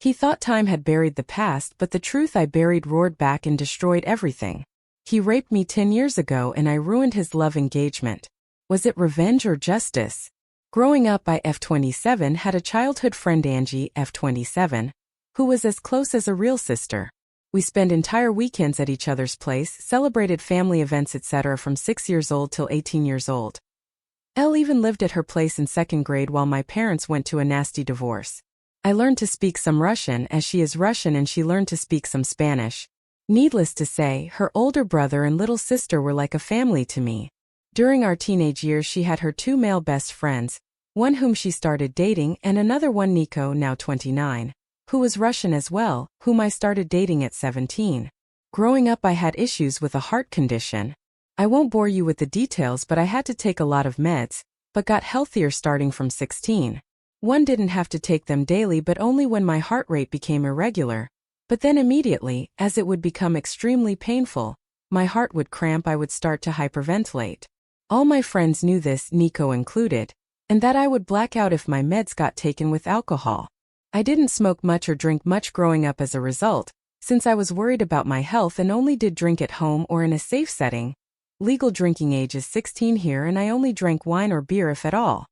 He thought time had buried the past, but the truth I buried roared back and destroyed everything. He raped me 10 years ago and I ruined his love engagement. Was it revenge or justice? Growing up, I F27 had a childhood friend, Angie, F27, who was as close as a real sister. We spent entire weekends at each other's place, celebrated family events, etc. from 6 years old till 18 years old. Elle even lived at her place in 2nd grade while my parents went to a nasty divorce. I learned to speak some Russian as she is Russian, and she learned to speak some Spanish. Needless to say, her older brother and little sister were like a family to me. During our teenage years, she had her 2 male best friends, one whom she started dating and another one, Nico, now 29, who was Russian as well, whom I started dating at 17. Growing up, I had issues with a heart condition. I won't bore you with the details, but I had to take a lot of meds, but got healthier starting from 16. One didn't have to take them daily, but only when my heart rate became irregular. But then immediately, as it would become extremely painful, my heart would cramp, I would start to hyperventilate. All my friends knew this, Nico included, and that I would black out if my meds got taken with alcohol. I didn't smoke much or drink much growing up as a result, since I was worried about my health and only did drink at home or in a safe setting. Legal drinking age is 16 here, and I only drank wine or beer if at all.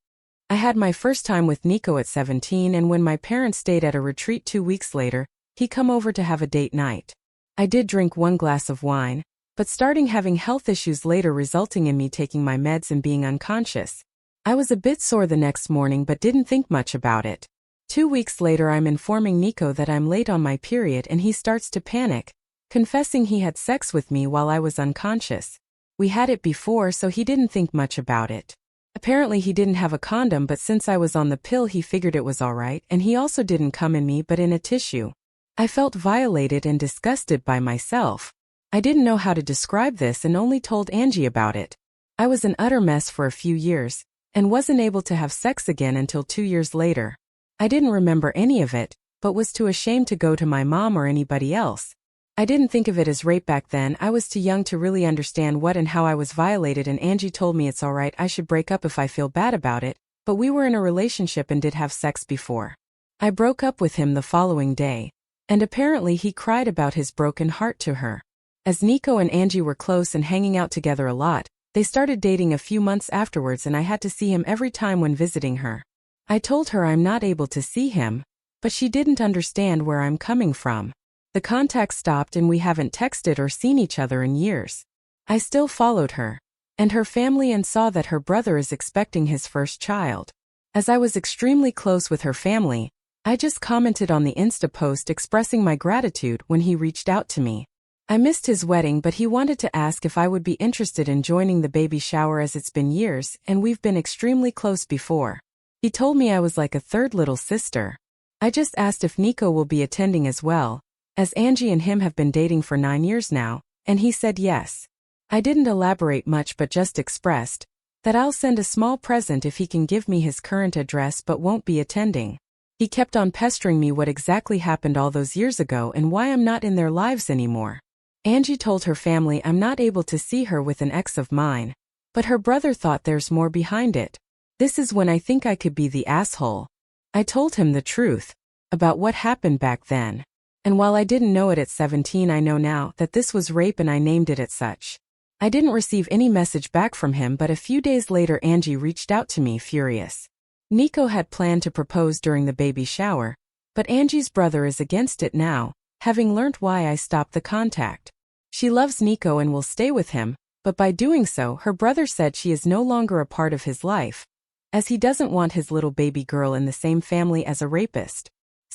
I had my first time with Nico at 17, and when my parents stayed at a retreat 2 weeks later, he come over to have a date night. I did drink 1 glass of wine, but starting having health issues later, resulting in me taking my meds and being unconscious. I was a bit sore the next morning but didn't think much about it. 2 weeks later, I'm informing Nico that I'm late on my period and he starts to panic, confessing he had sex with me while I was unconscious. We had it before, so he didn't think much about it. Apparently he didn't have a condom, but since I was on the pill he figured it was alright, and he also didn't come in me but in a tissue. I felt violated and disgusted by myself. I didn't know how to describe this and only told Angie about it. I was an utter mess for a few years, and wasn't able to have sex again until 2 years later. I didn't remember any of it, but was too ashamed to go to my mom or anybody else. I didn't think of it as rape back then. I was too young to really understand what and how I was violated, and Angie told me it's alright, I should break up if I feel bad about it, but we were in a relationship and did have sex before. I broke up with him the following day, and apparently he cried about his broken heart to her. As Nico and Angie were close and hanging out together a lot, they started dating a few months afterwards, and I had to see him every time when visiting her. I told her I'm not able to see him, but she didn't understand where I'm coming from. The contact stopped and we haven't texted or seen each other in years. I still followed her and her family and saw that her brother is expecting his first child. As I was extremely close with her family, I just commented on the Insta post expressing my gratitude when he reached out to me. I missed his wedding, but he wanted to ask if I would be interested in joining the baby shower, as it's been years and we've been extremely close before. He told me I was like a third little sister. I just asked if Nico will be attending as well, as Angie and him have been dating for 9 years now, and he said yes. I didn't elaborate much but just expressed that I'll send a small present if he can give me his current address but won't be attending. He kept on pestering me what exactly happened all those years ago and why I'm not in their lives anymore. Angie told her family I'm not able to see her with an ex of mine, but her brother thought there's more behind it. This is when I think I could be the asshole. I told him the truth about what happened back then. And while I didn't know it at 17, I know now that this was rape and I named it as such. I didn't receive any message back from him, but a few days later Angie reached out to me furious. Nico had planned to propose during the baby shower, but Angie's brother is against it now, having learnt why I stopped the contact. She loves Nico and will stay with him, but by doing so her brother said she is no longer a part of his life, as he doesn't want his little baby girl in the same family as a rapist.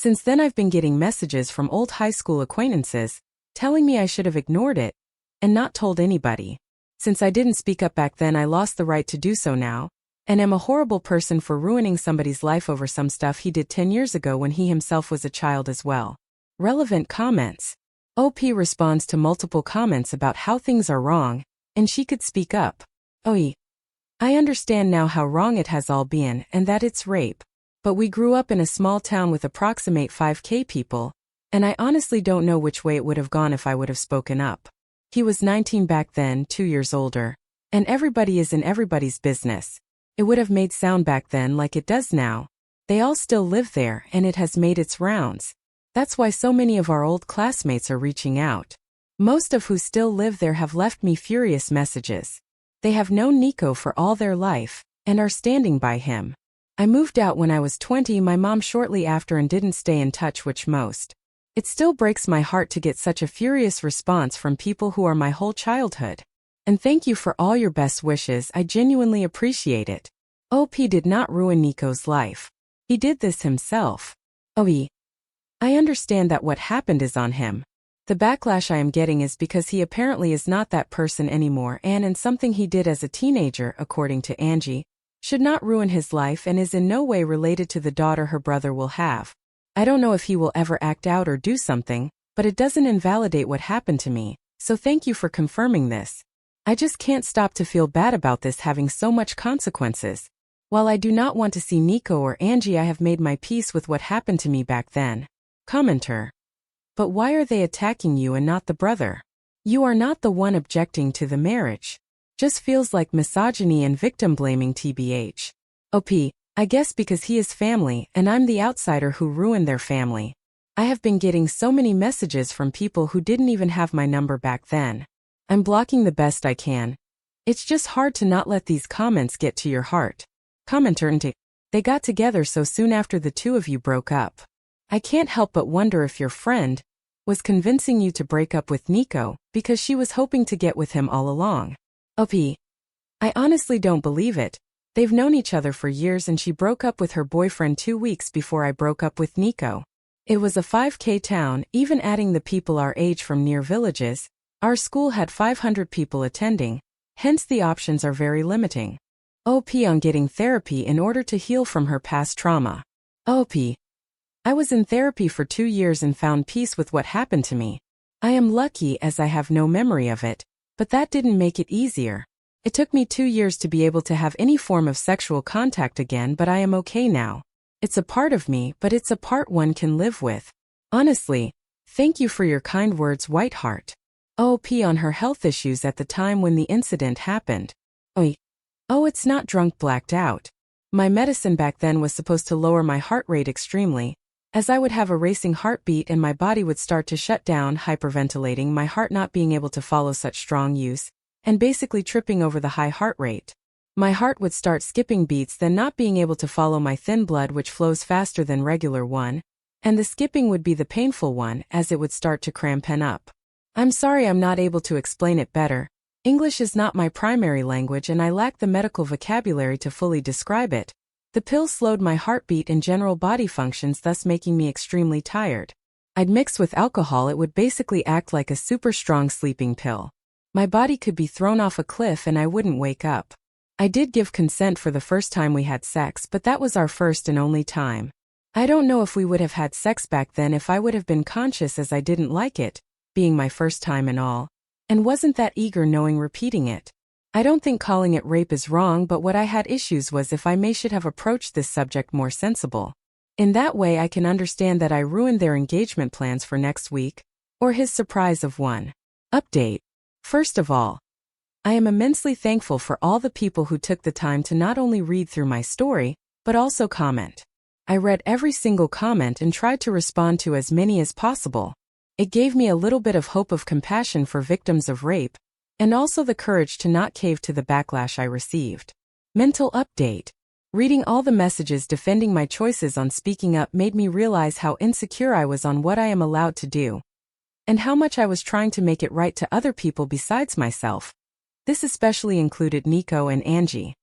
Since then I've been getting messages from old high school acquaintances, telling me I should have ignored it and not told anybody. Since I didn't speak up back then, I lost the right to do so now, and am a horrible person for ruining somebody's life over some stuff he did 10 years ago when he himself was a child as well. Relevant comments. OP responds to multiple comments about how things are wrong, and she could speak up. OE. I understand now how wrong it has all been and that it's rape. But we grew up in a small town with approximate 5K people, and I honestly don't know which way it would have gone if I would have spoken up. He was 19 back then, 2 years older, and everybody is in everybody's business. It would have made sound back then like it does now. They all still live there and it has made its rounds. That's why so many of our old classmates are reaching out. Most of who still live there have left me furious messages. They have known Nico for all their life, and are standing by him. I moved out when I was 20, my mom shortly after, and didn't stay in touch, which most. It still breaks my heart to get such a furious response from people who are my whole childhood. And thank you for all your best wishes, I genuinely appreciate it. OP did not ruin Nico's life. He did this himself. I understand that what happened is on him. The backlash I am getting is because he apparently is not that person anymore, and something he did as a teenager, according to Angie, should not ruin his life and is in no way related to the daughter her brother will have. I don't know if he will ever act out or do something, but it doesn't invalidate what happened to me, so thank you for confirming this. I just can't stop to feel bad about this having so much consequences. While I do not want to see Nico or Angie, I have made my peace with what happened to me back then. Commenter. But why are they attacking you and not the brother? You are not the one objecting to the marriage. Just feels like misogyny and victim blaming tbh. OP, I guess because he is family and I'm the outsider who ruined their family. I have been getting so many messages from people who didn't even have my number back then. I'm blocking the best I can. It's just hard to not let these comments get to your heart. Commenter. They got together so soon after the two of you broke up. I can't help but wonder if your friend was convincing you to break up with Nico because she was hoping to get with him all along. OP. I honestly don't believe it. They've known each other for years and she broke up with her boyfriend 2 weeks before I broke up with Nico. It was a 5K town, even adding the people our age from near villages. Our school had 500 people attending, hence the options are very limiting. OP on getting therapy in order to heal from her past trauma. OP. I was in therapy for 2 years and found peace with what happened to me. I am lucky as I have no memory of it, but that didn't make it easier. It took me 2 years to be able to have any form of sexual contact again, but I am okay now. It's a part of me, but it's a part one can live with. Honestly, thank you for your kind words, Whiteheart. OP on her health issues at the time when the incident happened. Oh, it's not drunk blacked out. My medicine back then was supposed to lower my heart rate extremely, as I would have a racing heartbeat and my body would start to shut down, hyperventilating, my heart not being able to follow such strong use, and basically tripping over the high heart rate. My heart would start skipping beats, then not being able to follow my thin blood which flows faster than regular one, and the skipping would be the painful one as it would start to crampen up. I'm sorry I'm not able to explain it better. English is not my primary language and I lack the medical vocabulary to fully describe it. The pill slowed my heartbeat and general body functions, thus making me extremely tired. I'd mix with alcohol, it would basically act like a super strong sleeping pill. My body could be thrown off a cliff and I wouldn't wake up. I did give consent for the first time we had sex, but that was our first and only time. I don't know if we would have had sex back then if I would have been conscious, as I didn't like it, being my first time and all, and wasn't that eager knowing repeating it. I don't think calling it rape is wrong, but what I had issues was if I should have approached this subject more sensible. In that way I can understand that I ruined their engagement plans for next week, or his surprise of one. Update. First of all, I am immensely thankful for all the people who took the time to not only read through my story, but also comment. I read every single comment and tried to respond to as many as possible. It gave me a little bit of hope of compassion for victims of rape, and also the courage to not cave to the backlash I received. Mental update. Reading all the messages defending my choices on speaking up made me realize how insecure I was on what I am allowed to do, and how much I was trying to make it right to other people besides myself. This especially included Nico and Angie.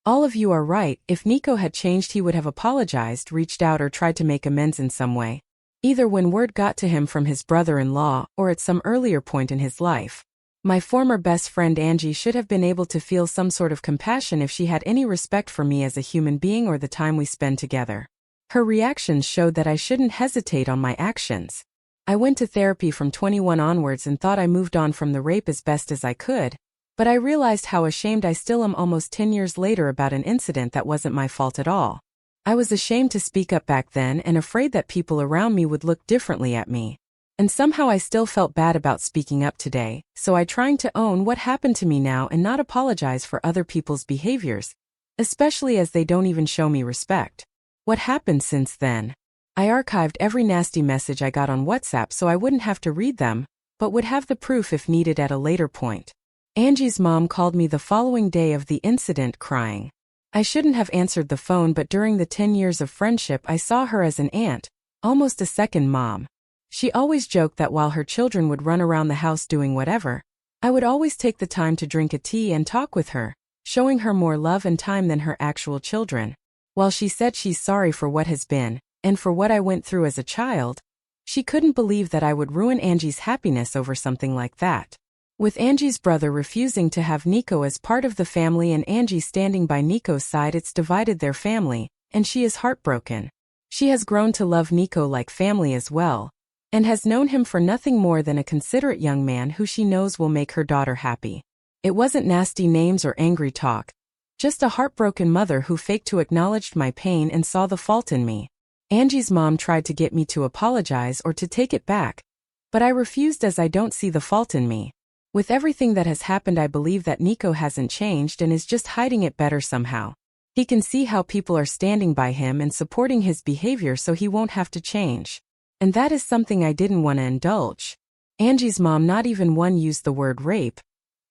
All of you are right. If Nico had changed, he would have apologized, reached out, or tried to make amends in some way, either when word got to him from his brother-in-law or at some earlier point in his life. My former best friend Angie should have been able to feel some sort of compassion if she had any respect for me as a human being or the time we spend together. Her reactions showed that I shouldn't hesitate on my actions. I went to therapy from 21 onwards and thought I moved on from the rape as best as I could, but I realized how ashamed I still am almost 10 years later about an incident that wasn't my fault at all. I was ashamed to speak up back then and afraid that people around me would look differently at me. And somehow I still felt bad about speaking up today, so I trying to own what happened to me now and not apologize for other people's behaviors, especially as they don't even show me respect. What happened since then? I archived every nasty message I got on WhatsApp so I wouldn't have to read them, but would have the proof if needed at a later point. Angie's mom called me the following day of the incident crying. I shouldn't have answered the phone, but during the 10 years of friendship I saw her as an aunt, almost a second mom. She always joked that while her children would run around the house doing whatever, I would always take the time to drink a tea and talk with her, showing her more love and time than her actual children. While she said she's sorry for what has been, and for what I went through as a child, she couldn't believe that I would ruin Angie's happiness over something like that. With Angie's brother refusing to have Nico as part of the family and Angie standing by Nico's side, it's divided their family, and she is heartbroken. She has grown to love Nico like family as well, and has known him for nothing more than a considerate young man who she knows will make her daughter happy. It wasn't nasty names or angry talk, just a heartbroken mother who faked to acknowledge my pain and saw the fault in me. Angie's mom tried to get me to apologize or to take it back, but I refused as I don't see the fault in me. With everything that has happened, I believe that Nico hasn't changed and is just hiding it better somehow. He can see how people are standing by him and supporting his behavior so he won't have to change. And that is something I didn't want to indulge. Angie's mom not even once used the word rape,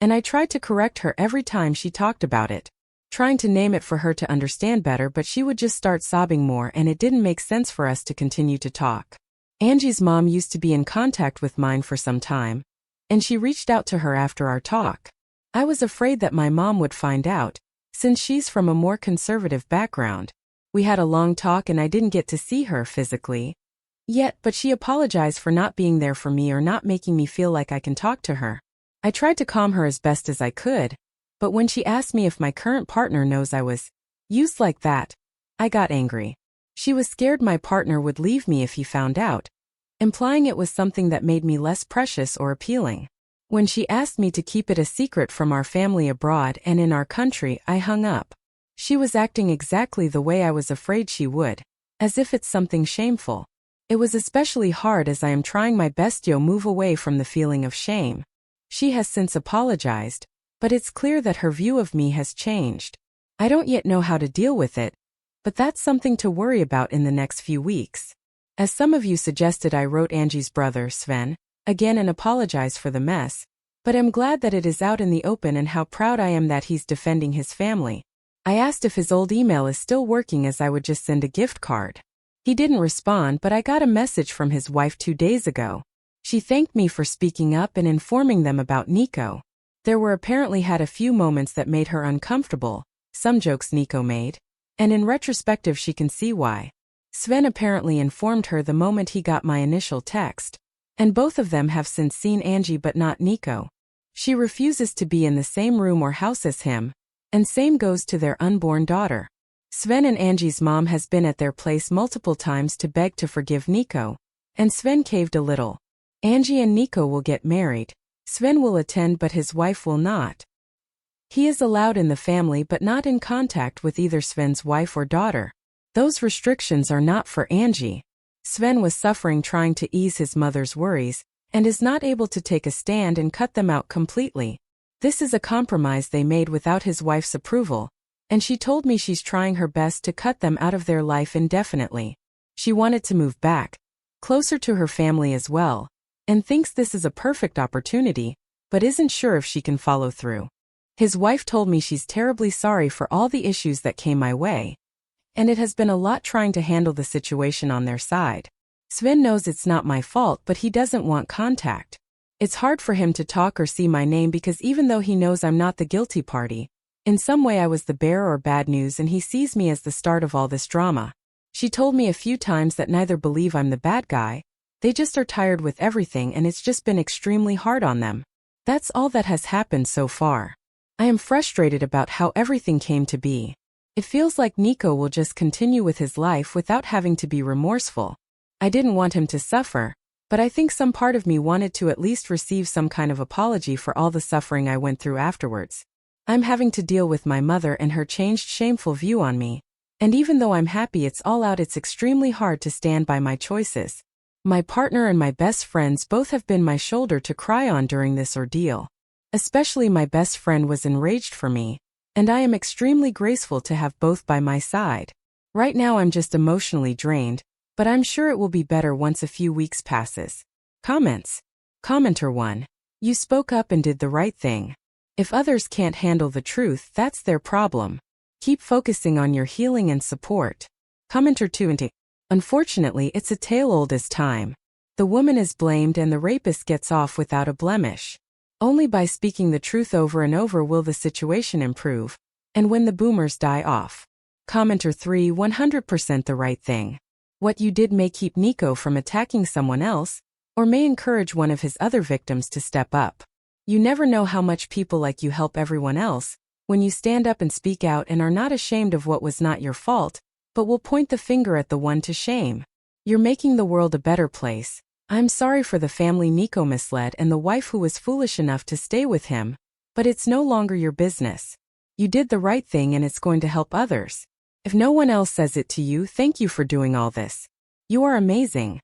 and I tried to correct her every time she talked about it, trying to name it for her to understand better, but she would just start sobbing more and it didn't make sense for us to continue to talk. Angie's mom used to be in contact with mine for some time, and she reached out to her after our talk. I was afraid that my mom would find out, since she's from a more conservative background. We had a long talk and I didn't get to see her physically yet, but she apologized for not being there for me or not making me feel like I can talk to her. I tried to calm her as best as I could, but when she asked me if my current partner knows I was used like that, I got angry. She was scared my partner would leave me if he found out, implying it was something that made me less precious or appealing. When she asked me to keep it a secret from our family abroad and in our country, I hung up. She was acting exactly the way I was afraid she would, as if it's something shameful. It was especially hard as I am trying my best to move away from the feeling of shame. She has since apologized, but it's clear that her view of me has changed. I don't yet know how to deal with it, but that's something to worry about in the next few weeks. As some of you suggested, I wrote Angie's brother, Sven, again and apologized for the mess, but I'm glad that it is out in the open and how proud I am that he's defending his family. I asked if his old email is still working as I would just send a gift card. He didn't respond, but I got a message from his wife 2 days ago. She thanked me for speaking up and informing them about Nico. There were apparently had a few moments that made her uncomfortable, some jokes Nico made, and in retrospective she can see why. Sven apparently informed her the moment he got my initial text, and both of them have since seen Angie but not Nico. She refuses to be in the same room or house as him, and same goes to their unborn daughter. Sven and Angie's mom has been at their place multiple times to beg to forgive Nico, and Sven caved a little. Angie and Nico will get married. Sven will attend but his wife will not. He is allowed in the family but not in contact with either Sven's wife or daughter. Those restrictions are not for Angie. Sven was suffering trying to ease his mother's worries, and is not able to take a stand and cut them out completely. This is a compromise they made without his wife's approval, and she told me she's trying her best to cut them out of their life indefinitely. She wanted to move back, closer to her family as well, and thinks this is a perfect opportunity, but isn't sure if she can follow through. His wife told me she's terribly sorry for all the issues that came my way, and it has been a lot trying to handle the situation on their side. Sven knows it's not my fault, but he doesn't want contact. It's hard for him to talk or see my name because even though he knows I'm not the guilty party, in some way I was the bearer or bad news and he sees me as the start of all this drama. She told me a few times that neither believe I'm the bad guy, they just are tired with everything and it's just been extremely hard on them. That's all that has happened so far. I am frustrated about how everything came to be. It feels like Nico will just continue with his life without having to be remorseful. I didn't want him to suffer, but I think some part of me wanted to at least receive some kind of apology for all the suffering I went through afterwards. I'm having to deal with my mother and her changed shameful view on me, and even though I'm happy it's all out, it's extremely hard to stand by my choices. My partner and my best friends both have been my shoulder to cry on during this ordeal. Especially my best friend was enraged for me, and I am extremely grateful to have both by my side. Right now I'm just emotionally drained, but I'm sure it will be better once a few weeks passes. Comments. Commenter 1. You spoke up and did the right thing. If others can't handle the truth, that's their problem. Keep focusing on your healing and support. Commenter 2. Unfortunately, it's a tale old as time. The woman is blamed and the rapist gets off without a blemish. Only by speaking the truth over and over will the situation improve. And when the boomers die off. Commenter 3. 100% the right thing. What you did may keep Nico from attacking someone else, or may encourage one of his other victims to step up. You never know how much people like you help everyone else when you stand up and speak out and are not ashamed of what was not your fault, but will point the finger at the one to shame. You're making the world a better place. I'm sorry for the family Nico misled and the wife who was foolish enough to stay with him, but it's no longer your business. You did the right thing and it's going to help others. If no one else says it to you, thank you for doing all this. You are amazing.